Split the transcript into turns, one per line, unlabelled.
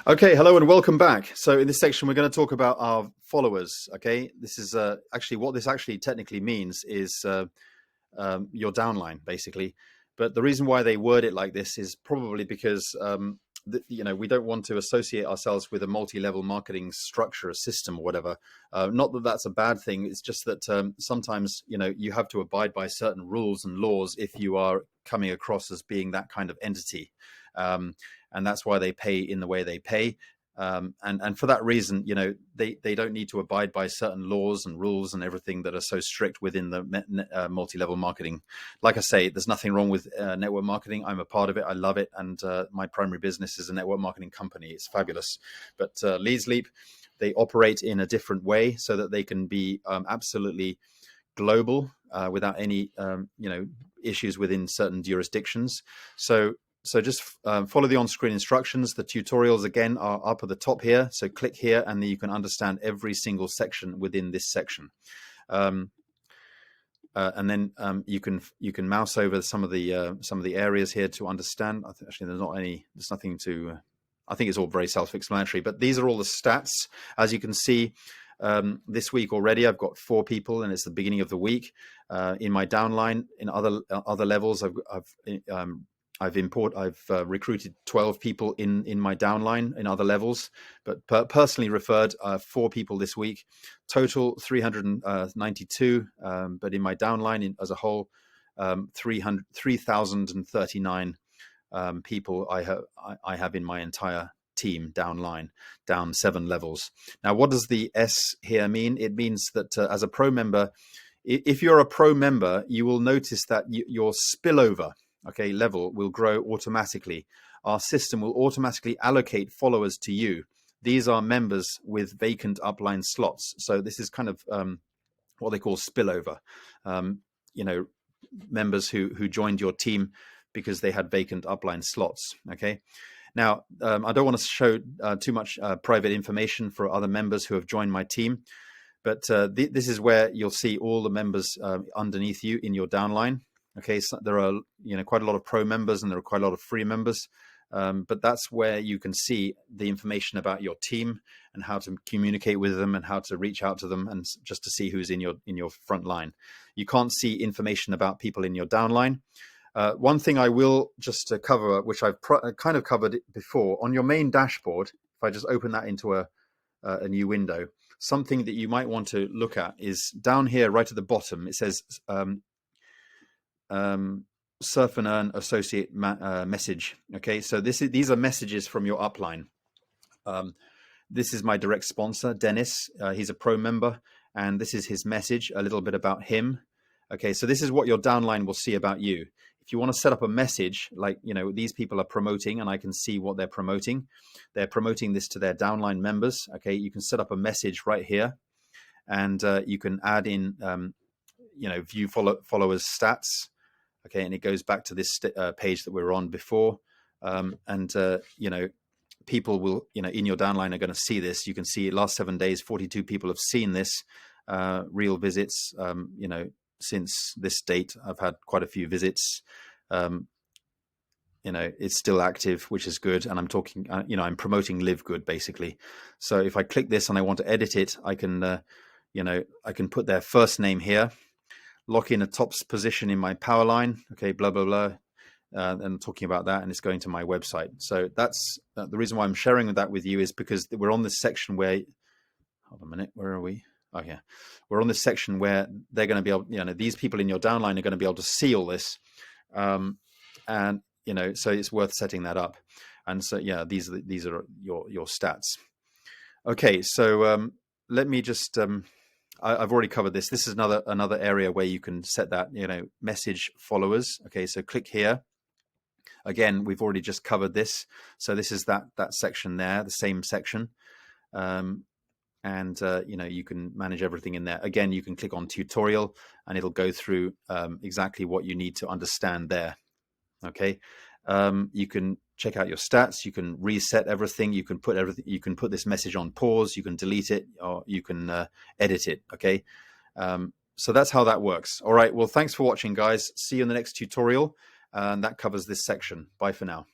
Okay, hello and welcome back. So in this section, we're going to talk about our followers. Okay, this is actually what this actually technically means is your downline, basically. But the reason why they word it like this is probably because we don't want to associate ourselves with a multi-level marketing structure, a system, or whatever. Not that that's a bad thing. It's just that sometimes you have to abide by certain rules and laws if you are coming across as being that kind of entity. And that's why they pay in the way they pay. And for that reason, they don't need to abide by certain laws and rules and everything that are so strict within the multi-level marketing. Like I say, there's nothing wrong with network marketing. I'm a part of it. I love it. And my primary business is a network marketing company. It's fabulous. But Leads Leap, they operate in a different way so that they can be absolutely global without any issues within certain jurisdictions. So just follow the on-screen instructions. The tutorials, again, are up at the top here. So click here, and then you can understand every single section within this section. And then you can mouse over some of the areas here to understand. Actually, there's nothing to. I think it's all very self-explanatory. But these are all the stats, as you can see. This week already, I've got 4 people, and it's the beginning of the week. In my downline, in other levels, I've recruited 12 people in my downline in other levels, but personally referred 4 people this week. Total 392, but in my downline as a whole, 3,039 people I have in my entire team downline, down 7 levels. Now, what does the S here mean? It means that as a pro member, if you're a pro member, you will notice that your spillover level will grow automatically. Our system will automatically allocate followers to you. These are members with vacant upline slots. So this is kind of what they call spillover. Members who joined your team because they had vacant upline slots. Okay. Now, I don't want to show too much private information for other members who have joined my team, but this is where you'll see all the members underneath you in your downline. Okay, so there are quite a lot of pro members and there are quite a lot of free members, but that's where you can see the information about your team and how to communicate with them and how to reach out to them and just to see who's in your front line. You can't see information about people in your downline. One thing I will just cover, which I've kind of covered before, on your main dashboard, if I just open that into a new window, something that you might want to look at is down here right at the bottom. It says surf and earn associate message. Okay, so these are messages from your upline. This is my direct sponsor, Dennis. He's a pro member, and this is his message, a little bit about him. Okay, so this is what your downline will see about you. If you want to set up a message, like, these people are promoting and I can see what they're promoting. They're promoting this to their downline members. Okay, you can set up a message right here, and you can add in, view followers stats. Okay, and it goes back to this page that we were on before. People will, in your downline are going to see this. You can see last 7 days, 42 people have seen this, real visits. Since this date, I've had quite a few visits. It's still active, which is good. And I'm talking, I'm promoting Live Good, basically. So if I click this and I want to edit it, I can, I can put their first name here, lock in a top position in my power line. Okay, blah, blah, blah. And talking about that, and it's going to my website. So that's the reason why I'm sharing that with you, is because we're on this section where, hold on a minute, where are we? Oh yeah, we're on this section where they're going to be able, these people in your downline are going to be able to see all this, and so it's worth setting that up. And so yeah, these are your stats. Okay, so let me just I've already covered this. This is another area where you can set that, message followers. Okay, so click here. Again, we've already just covered this. So this is that section there, the same section. You can manage everything in there. Again, you can click on tutorial and it'll go through exactly what you need to understand there. Okay. You can check out your stats. You can reset everything. You can put everything. You can put this message on pause. You can delete it, or you can edit it. Okay. So that's how that works. All right. Well, thanks for watching, guys. See you in the next tutorial. And that covers this section. Bye for now.